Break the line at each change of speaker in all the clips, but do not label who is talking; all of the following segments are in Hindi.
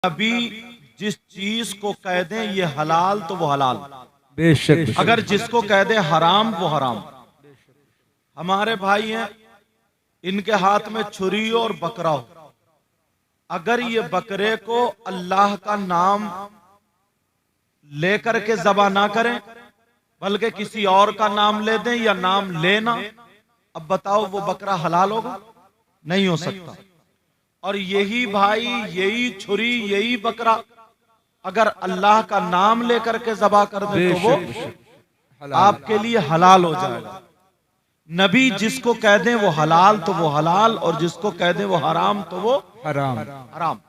नबी जिस चीज को कह दें ये हलाल तो वो हलाल,
बेशक।
अगर जिसको कह दें हराम वो हराम। हमारे भाई हैं, इनके हाथ में छुरी और बकरा हो, अगर ये बकरे को अल्लाह का नाम लेकर के ज़बा ना करें बल्कि किसी और का नाम ले दें या नाम लेना, अब बताओ वो बकरा हलाल होगा? नहीं हो सकता। और यही भाई, यही छुरी, यही बकरा अगर अल्लाह का नाम लेकर के ज़बा कर दे तो वो आपके लिए हलाल हो जाएगा। नबी जिसको कह दें वो हलाल तो वो हलाल, और जिसको कह दें वो हराम तो वो
हराम।
हराम।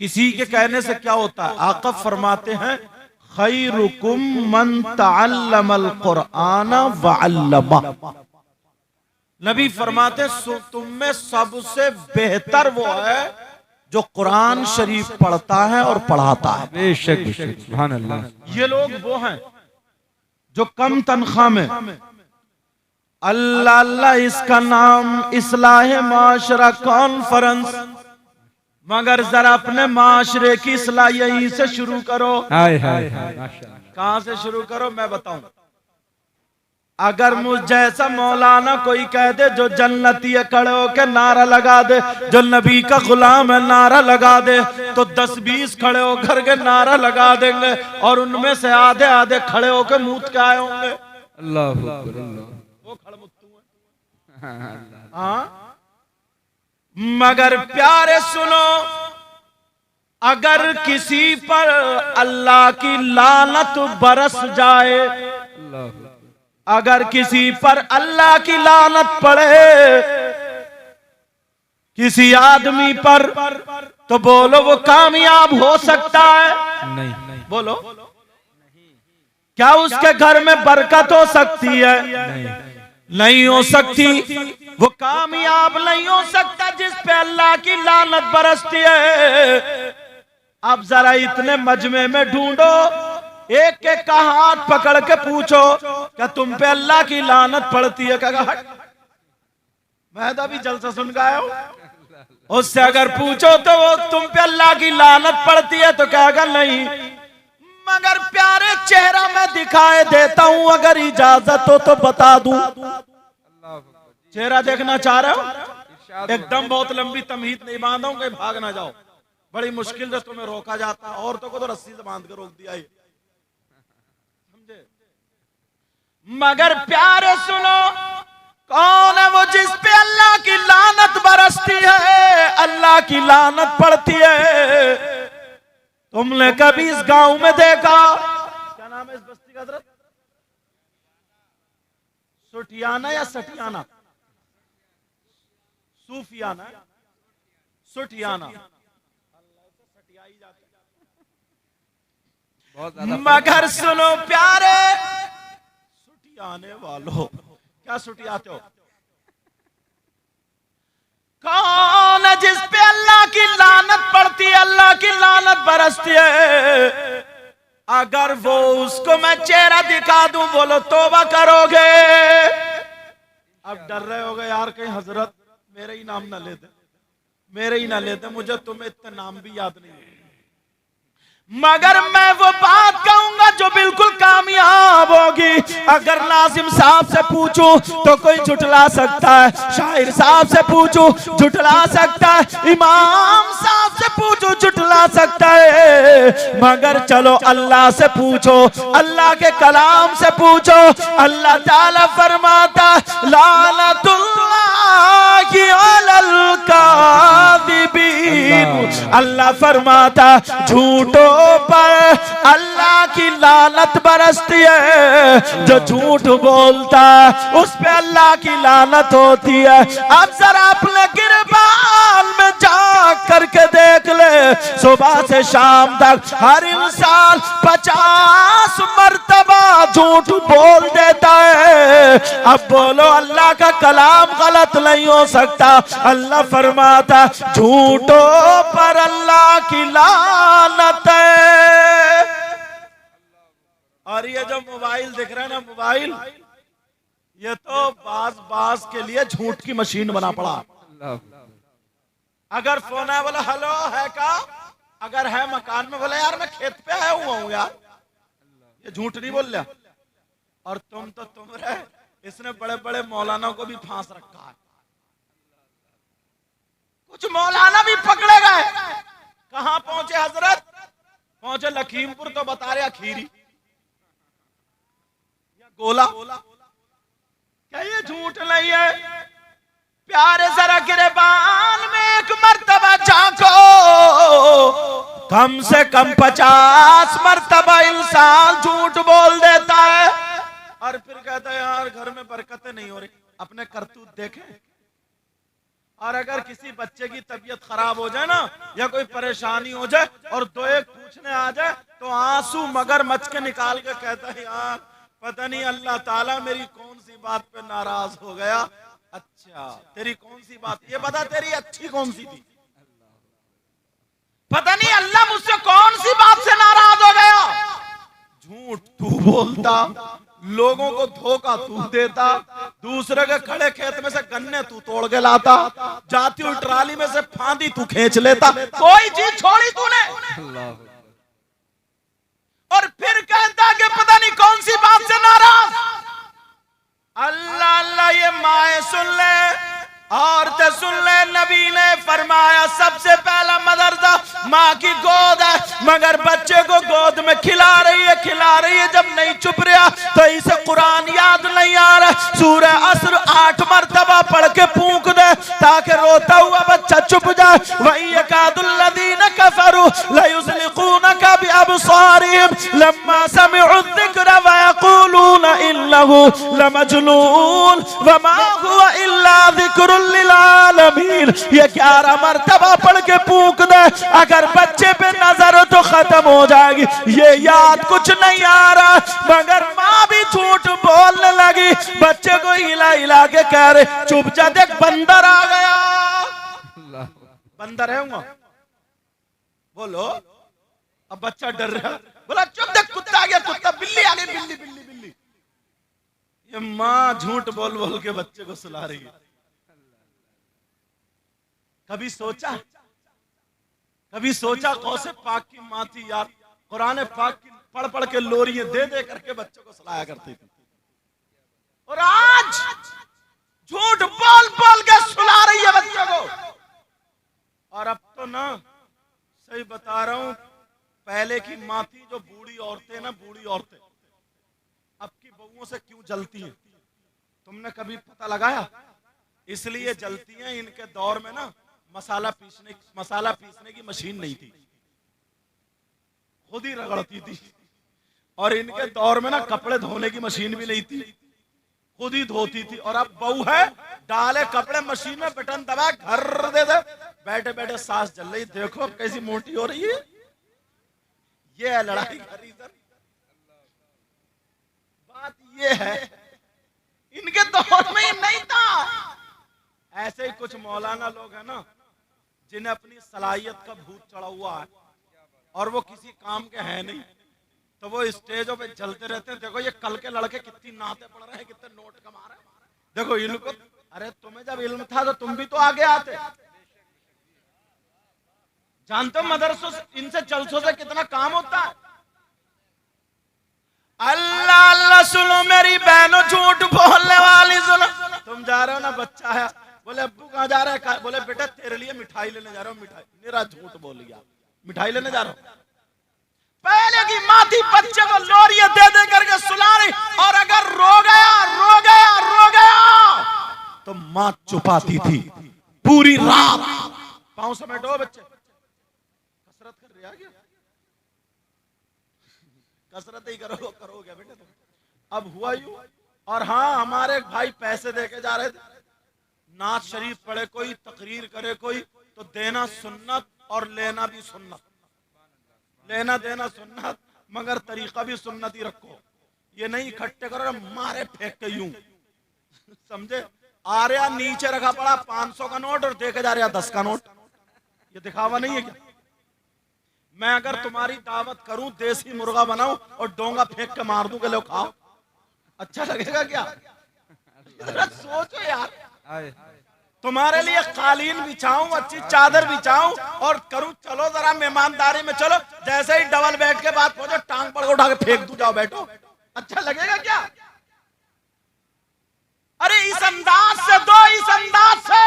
किसी के कहने से क्या होता है? आका फरमाते हैं खैरुकुम मन तअल्लमल कुरआन व अल्लमा। नबी फरमाते तुम में सबसे बेहतर वो है जो कुरान शरीफ पढ़ता है और पढ़ाता है।
बेशक बेशक, सुभान अल्लाह।
ये लोग वो हैं जो कम तनख्वाह में अल्लाह अल्लाह इसका नाम इस्लाह माशरा कॉन्फ्रेंस, मगर जरा अपने माशरे की इस्लाह यहीं से शुरू करो।
हाय हाय हाय, माशाअल्लाह।
कहां से शुरू करो मैं बताऊं। अगर मुझ जैसा मौलाना कोई कह दे जो जन्नती है खड़े होके नारा लगा दे, जो नबी का गुलाम है नारा लगा दे, तो 10-20 खड़े होकर के नारा लगा देंगे और उनमें से आधे आधे खड़े होकर मूत के आए होंगे।
अल्लाह अकबर, अल्लाह।
वो खड़मुत्तू है। हाँ, मगर प्यारे सुनो, अगर किसी पर अल्लाह की लानत बरस जाए, अगर किसी पर अल्लाह की लानत पड़े किसी आदमी पर, तो बोलो वो कामयाब हो सकता है?
नहीं।
बोलो, क्या उसके घर में बरकत हो सकती है? नहीं हो सकती। वो कामयाब नहीं हो सकता जिस पे अल्लाह की लानत बरसती है। अब जरा इतने मजमे में ढूंढो, एक एक का हाथ पकड़ के पूछो क्या तुम पे अल्लाह की लानत पड़ती है? क्या हट, मैं तो अभी जलसा सुन के आया हूं। उससे अगर पूछो तो वो तुम पे अल्लाह की लानत पड़ती है तो कहेगा नहीं। मगर प्यारे चेहरा मैं दिखाए देता हूं, अगर इजाजत हो तो बता दूं। चेहरा देखना चाह रहे हो? एकदम बहुत लंबी तमहीद नहीं बांधा हूं, कहीं भाग ना जाओ। बड़ी मुश्किल से तुम्हें रोका जाता है, औरतों को तो रस्सी से बांध कर रोक दिया है, समझे? मगर प्यारे सुनो, कौन है वो जिस पे अल्लाह की लानत बरसती है, अल्लाह की लानत पड़ती है? तुमने कभी इस गांव में देखा? क्या नाम है इस बस्ती का हजरत? सुटियाना या सटियाना? सूफियाना, सुटियाना। मगर सुनो प्यारे, सुटियाने वालों, क्या सुटियाते हो? कौन है जिस पे अल्लाह की लानत पड़ती है, अल्लाह की लानत बरसती है? अगर वो उसको मैं चेहरा दिखा दूं, बोलो तौबा करोगे? अब डर रहे होगे यार कहीं हजरत मेरे ही नाम ना लेते, मेरे ही ना लेते, मुझे तुम्हें इतने नाम भी याद नहीं। मगर मैं वो बात कहूंगा जो बिल्कुल कामयाब होगी। अगर नाजिम साहब से पूछूं तो कोई झुठला सकता है, शायर साहब से पूछूं झुठला सकता है, इमाम साहब से पूछूं झुठला सकता है, मगर चलो अल्लाह से पूछो, अल्लाह के कलाम से पूछो। अल्लाह ताला फरमाता लानतुल्लाहि अलल काज़िबीन, अल्लाह फरमाता झूठों पर अल्लाह की लानत बरसती है। जो झूठ बोलता है उस पे अल्लाह की लानत होती है। अब जरा अपने गिरबान में जा करके देख ले, सुबह से शाम तक हर इंसान 50 मर्तबा झूठ बोल देता है। अब बोलो अल्लाह का कलाम गलत नहीं हो सकता? अल्लाह फरमाता झूठों पर अल्लाह की लानत है। और ये जो मोबाइल दिख रहा है ना, मोबाइल ये तो बाज के लिए झूठ की मशीन बना पड़ा। अगर फोन है बोला हेलो है का, अगर है मकान में, बोले यार मैं खेत पे आया हुआ हूँ यार, ये झूठ नहीं बोल रहा। और तुम तो तुम रहे, इसने बड़े बड़े मौलाना को भी फांस रखा है। कुछ मौलाना भी पकड़े गए। कहां पहुंचे हजरत? पहुंचे लखीमपुर, तो बता रहे खीरी या गोला। क्या ये झूठ नहीं है? प्यारे जरा गिरबान में एक मर्तबा झांको, कम से कम 50 मर्तबा इंसान झूठ बोल देता है और फिर कहता है यार घर में बरकतें नहीं हो रही। अपने करतूत देखें। और अगर किसी बच्चे की तबीयत खराब हो जाए ना, या कोई परेशानी हो जाए और दो एक पूछने आ जाए, तो आंसू मगरमच्छ के निकाल के कहता है यार पता नहीं अल्लाह ताला मेरी कौन सी बात पे नाराज हो गया। अच्छा तेरी कौन सी बात, ये बता तेरी अच्छी कौन सी थी? पता नहीं अल्लाह मुझसे कौन सी बात से नाराज हो गया। झूठ तू बोलता, लोगों को धोखा तू देता, दूसरे के खड़े खेत में से गन्ने तू तोड़ के लाता, जाती हुई ट्राली में से फांदी तू खींच लेता, कोई चीज छोड़ी तूने। और फिर कहता कि पता नहीं कौन सी बात से नाराज। अल्लाह अल्लाह, ये माए सुन ले, औरतें सुन ले। नबी ने फरमाया सबसे पहला मदरसा माँ की गोद है, मगर बच्चे को गोद में खिला रही है। जब नहीं चुप रहा तो इसे कुरान याद नहीं आ रहा, सूरह अस्र 8 मरतबा पढ़ के फूंक दे ताकि रोता हुआ बच्चा चुप जाए। वही यकादुल्लज़ीना कफरू लयुज़लिक़ूनका बिअबसारिहिम लम्मा समिअु ज़िक्र व यक़ूलूना इन्नहु लमजनून वमा हुवा इल्ला ज़िक्रुल लिल आलमीन। ये 11 मरतबा पढ़ के फूंक दे, अगर बच्चे पे नजर तो खत्म हो जाएगी। ये याद कुछ नहीं आ रहा, मगर माँ भी झूठ बोलने लगी। बच्चे को हिला हिला के कह रहे चुप जा, देख बंदर आ गया। बंदर है वहां, बोलो। अब बच्चा डर रहा, बोला चुप, देख कुत्ता आ गया, कुत्ता, बिल्ली आ गई, बिल्ली बिल्ली बिल्ली। ये माँ झूठ बोल बोल के बच्चे को सुला रही है। कभी सोचा कौसे पाक की माँ थी यार, कुरान पाक की पढ़ पढ़ के लोरियां दे दे करके बच्चों को सुलाया करती थी, और आज झूठ बोल बोल के सुला रही है बच्चों को। और अब तो ना सही बता रहा हूं, पहले की माँ थी जो बूढ़ी औरतें ना, बूढ़ी औरतें अब की बहुओं से क्यों जलती हैं? तुमने कभी पता लगाया? इसलिए जलती हैं, इनके दौर में ना मसाला पीसने की मशीन नहीं थी, खुद ही रगड़ती थी। और इनके दौर में ना कपड़े धोने की मशीन भी नहीं थी, खुद ही धोती थी। और अब बहू है, डाले कपड़े मशीन में, बटन दबा घर दे दे, बैठे बैठे सांस जल रही, देखो अब कैसी मोटी हो रही है। ये है लड़ाई का रीजन। बात ये है, इनके दौर में ही नहीं था। ऐसे ही कुछ मौलाना लोग हैं ना, जिन्हें अपनी सलाहियत का भूत चढ़ा हुआ है और वो किसी काम के हैं नहीं, तो वो स्टेजों पे चलते रहते हैं। देखो ये कल के लड़के कितनी नाते पढ़ रहे हैं, कितने नोट कमा रहे हैं, देखो इनको। अरे तुम्हें जब इल्म था तो तुम भी तो आगे आते। जानते हो मदरसों से, इनसे जलसों से कितना काम होता है। अल्लाह अल्लाह सुनो मेरी बहनों, झूठ बोलने वाली सुनो। तुम जा रहे हो ना, बच्चा है, बोले अब्बू कहाँ जा रहा है? बोले बेटा तेरे लिए मिठाई लेने जा रहा हूँ। मिठाई? मेरा झूठ बोल गया, मिठाई लेने जा रहा हूँ। पहले की माँ थी बच्चे को लोरियां दे दे करके सुला रही, और अगर रो गया तो माँ चुपाती थी पूरी रात। पाँव समेटो बच्चे, कसरत कर रहे क्या? कसरत ही करोगे बेटे तुम। अब हुआ यूं। और हाँ, हमारे एक भाई पैसे देके जा रहे थे, नात शरीफ पढ़े कोई, तकरीर करे कोई, तो देना सुन्नत और लेना भी सुन्नत, लेना देना सुन्नत, मगर तरीका भी सुन्नत ही रखो। ये नहीं इकट्ठे करो मारे फेंक के यूं, समझे? आ रहा नीचे रखा पड़ा 500 का नोट और देके जा रहा 10 का नोट। ये दिखावा नहीं है क्या? मैं अगर तुम्हारी दावत करूं, देसी मुर्गा बनाऊं और डोंगा फेंक के मार दूं कि लो खाओ, अच्छा लगेगा क्या? सोचो यार। तुम्हारे लिए कालीन बिछाऊं, अच्छी चादर बिछाऊं और करूं, चलो जरा मेहमानदारी में चलो, जैसे ही डबल बेड के बाद पहुंचो टांग पड़ उठा के फेंक दूं, जाओ बैठो, अच्छा लगेगा क्या? अरे इस अंदाज से दो, इस अंदाज से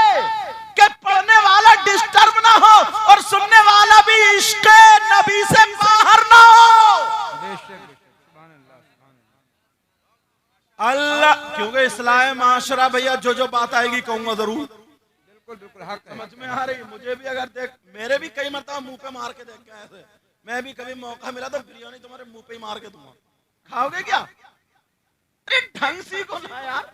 कि पढ़ने वाला डिस्टर्ब ना हो और सुनने वाला भी इश्क़ नबी से बाहर ना हो। अल्लाह, क्योंकि इस्लाह माशरा भैया जो बात आएगी कहूंगा जरूर।
बिल्कुल बिल्कुल हक है।
समझ में आ रही? मुझे भी अगर देख, मेरे भी कई मरतबा मुंह पे मार के देख के ऐसे, मैं भी कभी मौका मिला तो बिरयानी तुम्हारे मुंह पे ही मार के दूंगा, खाओगे क्या? अरे ढंग सी को ना यार।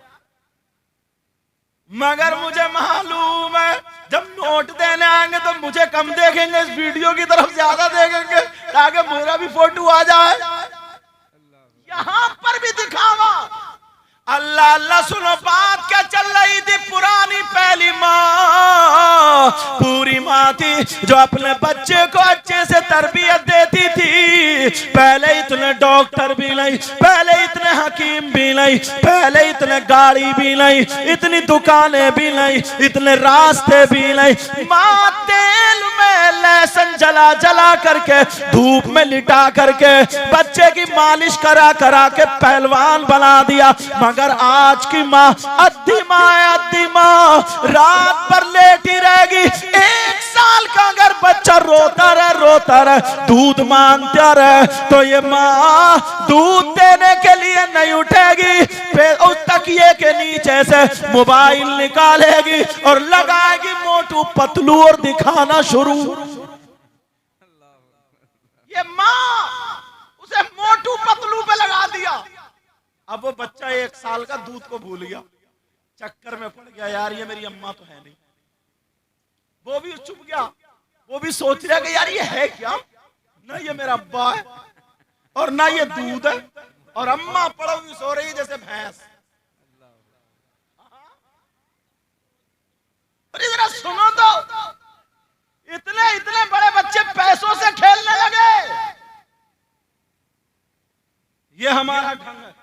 मगर मुझे मालूम है जब नोट देने आएंगे तो मुझे कम देखेंगे, इस वीडियो की तरफ ज्यादा देखेंगे ताकि मेरा भी फोटो आ जाए। यहां पर भी दिखावा। अल्लाह अल्लाह, सुनो बात क्या चल रही थी। पुरानी पहली माँ, पूरी माँ थी जो अपने बच्चे को अच्छे से तरबियत देती थी। पहले इतने डॉक्टर भी नहीं, पहले इतने हकीम भी नहीं, पहले इतने गाड़ी भी नहीं, इतनी दुकानें भी नहीं, इतने रास्ते भी नहीं। माँ तेल में लहसुन जला जला करके, धूप में लिटा करके बच्चे की मालिश करा करा के पहलवान बना दिया। मगर आज की माँ अद्धी माँ है, अद्धी माँ रात भर लेटी रहेगी। 1 साल का अगर बच्चा रोता रहे दूध मांगता रहे तो ये माँ दूध देने के लिए नहीं उठेगी, फिर उस तकिए के नीचे से मोबाइल निकालेगी और लगाएगी मोटू पतलू और दिखाना शुरू। ये माँ उसे मोटू पतलू पे लगा दिया। अब वो बच्चा 1 साल का दूध को भूल गया, चक्कर में पड़ गया, यार ये मेरी अम्मा तो है नहीं। वो भी चुप गया, वो भी सोच रहा कि यार ये है क्या, ना ये मेरा अब्बा है और ना ये दूध है, और अम्मा पड़ी हुई सो रही जैसे भैंस। और इधर सुनो तो, इतने इतने बड़े बच्चे पैसों से खेलने लगे। ये हमारा ढंग है।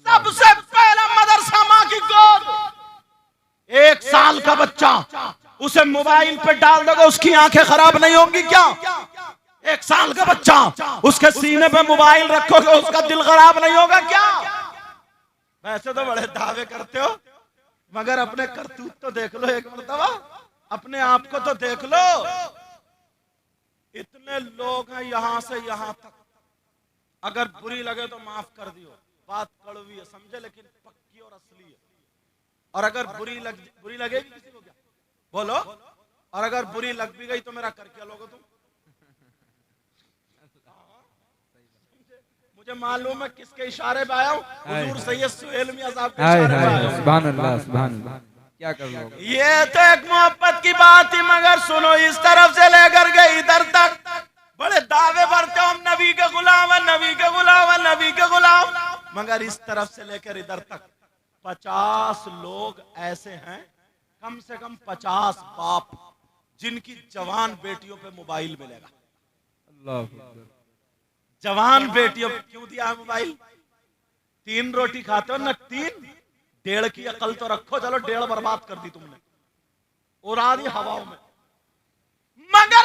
सबसे पहला मदरसा माँ की गोद। 1 साल का बच्चा, उसे मोबाइल पे डाल दोगे उसकी आंखें खराब नहीं होंगी क्या? 1 साल का बच्चा, उसके सीने पे मोबाइल रखोगे उसका दिल खराब नहीं होगा क्या? वैसे तो बड़े दावे करते हो, मगर अपने करतूत तो देख लो एक मर्तबा, अपने आप को तो देख लो। इतने लोग हैं यहां से यहां तक, अगर बुरी लगे तो माफ कर दियो, बात कड़वी है समझे, लेकिन पक्की और असली है। और अगर बुरी लगेगी किसी को क्या बोलो, और अगर बुरी लग भी गई तो मेरा कर क्या लोगे तुम? मुझे मालूम है किसके इशारे पे आया हूँ, हुजूर सैयद सुहेल मियां साहब के इशारे पे आया हूं।
सुभान अल्लाह, सुभान अल्लाह, क्या कर लोगे?
ये तो एक मोहब्बत की बात थी, मगर सुनो इस तरफ से लेकर गए इधर तक बड़े दावे भरते हो, हम नबी के गुलाम है, नबी के गुलाम है, नबी के गुलाम, मगर इस तरफ से लेकर इधर तक 50 लोग ऐसे हैं, कम से कम 50 बाप जिनकी जवान बेटियों पे मोबाइल मिलेगा।
अल्लाह,
जवान बेटियों पे क्यों दिया मोबाइल? 3 रोटी खाते हो ना, 1.5 की अकल तो रखो। चलो 1.5 बर्बाद कर दी तुमने, उड़ा दी हवाओं में। मगर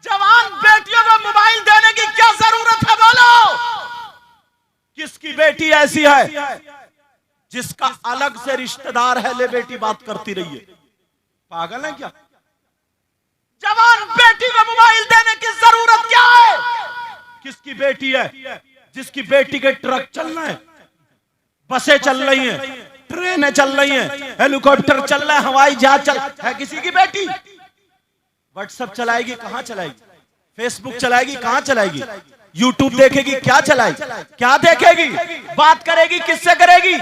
जवान बेटियों को मोबाइल देने की क्या जरूरत है बोलो? किसकी बेटी ऐसी है जिसका अलग से रिश्तेदार है, ले बेटी बात करती रही है? पागल है क्या? जवान बेटी को मोबाइल देने की जरूरत क्या है? किसकी बेटी है जिसकी बेटी के ट्रक चल रहे हैं, बसें चल रही हैं, ट्रेनें चल रही हैं, हेलीकॉप्टर चल रहा है, हवाई जहाज चल है किसी की बेटी? व्हाट्सएप चलाएगी कहां चलाएगी? फेसबुक चलाएगी कहां चलाएगी? यूट्यूब देखेगी क्या चलाएगी? क्या देखेगी? बात करेगी किससे करेगी?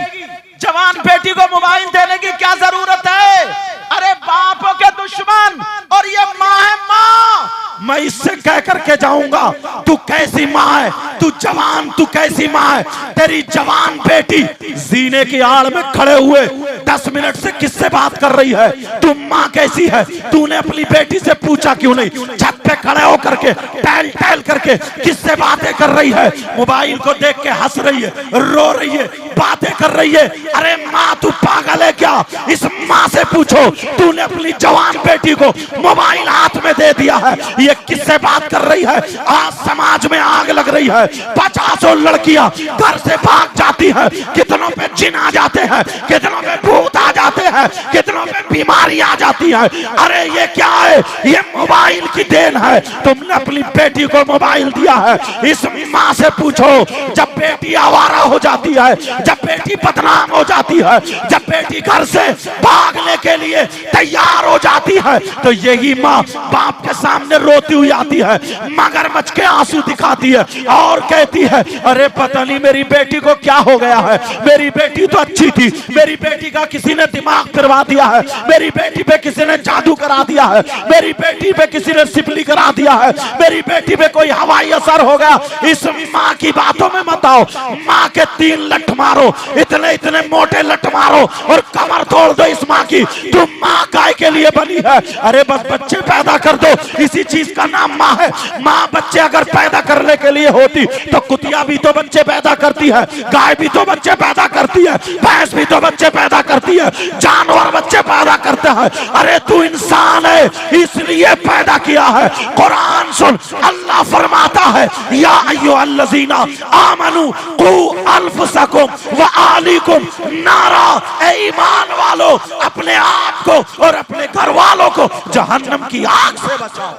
जवान बेटी को मोबाइल देने की क्या जरूरत है? अरे बापों के दुश्मन, और ये माँ है माँ। मैं इससे कह करके जाऊंगा तू कैसी माँ है, तू जवान, तू कैसी माँ है? तेरी जवान बेटी जीने की आड़ में खड़े हुए 10 मिनट से किससे बात कर रही है? तू माँ कैसी है? तूने अपनी बेटी से पूछा क्यों नहीं? छत पे खड़े होकर के टहल टहल करके किससे बातें कर रही है? मोबाइल को देख के हंस रही है, रो रही है, बातें कर रही है। अरे माँ तू पागल है क्या? इस माँ से पूछो, तूने अपनी जवान बेटी को मोबाइल हाथ में दे दिया है, ये किससे बात कर रही है? आज समाज में आग लग रही है, 50 लड़कियां घर से भाग जाती हैं, कितनों पे जिन आ जाते हैं, कितनों पे भूत आ जाते हैं, कितनों पे बीमारी आ जाती है। अरे ये क्या है? ये मोबाइल की देन है। तुमने अपनी बेटी को मोबाइल दिया है। इस माँ से पूछो, जब बेटी आवारा हो जाती है, जब बेटी बदनाम हो जाती है, जब बेटी घर से भागने के लिए तैयार हो जाती है, तो यही माँ बाप के सामने रोती हुई आती है, मगरमच्छ के आंसू दिखाती है और कहती है अरे पता नहीं मेरी बेटी को क्या हो गया है, मेरी बेटी तो अच्छी थी, मेरी बेटी का किसी ने दिमाग फिरवा दिया है, मेरी बेटी पे किसी ने जादू करा दिया है, मेरी बेटी पे किसी ने सिपली करा दिया है, मेरी बेटी पे कोई हवाई असर हो गया। इस माँ की बातों में मत आओ। माँ के 3 लठ मारो, इतने इतने मोटे लठ मारो और कमर तोड़ दो इस माँ की। तुम माँ काय के लिए बनी है? अरे बस बच्चे पैदा कर दो, इसी चीज का नाम माँ है। माँ बच्चे अगर पैदा करने के लिए होती तो कुतिया भी तो बच्चे पैदा करती है, गाय भी तो बच्चे पैदा करती है, भैंस भी तो बच्चे पैदा करती है, जानवर बच्चे पैदा करते हैं। अरे तू इंसान है इसलिए पैदा किया है। कुरान सुन, अल्लाह फरमाता है या अय्युहल्लज़ीना आमनू कू अनफुसकुम व अहलीकुम नारा, ए ईमान वालों अपने आप को और अपने घर वालों को जहन्नम की आग से बचाओ।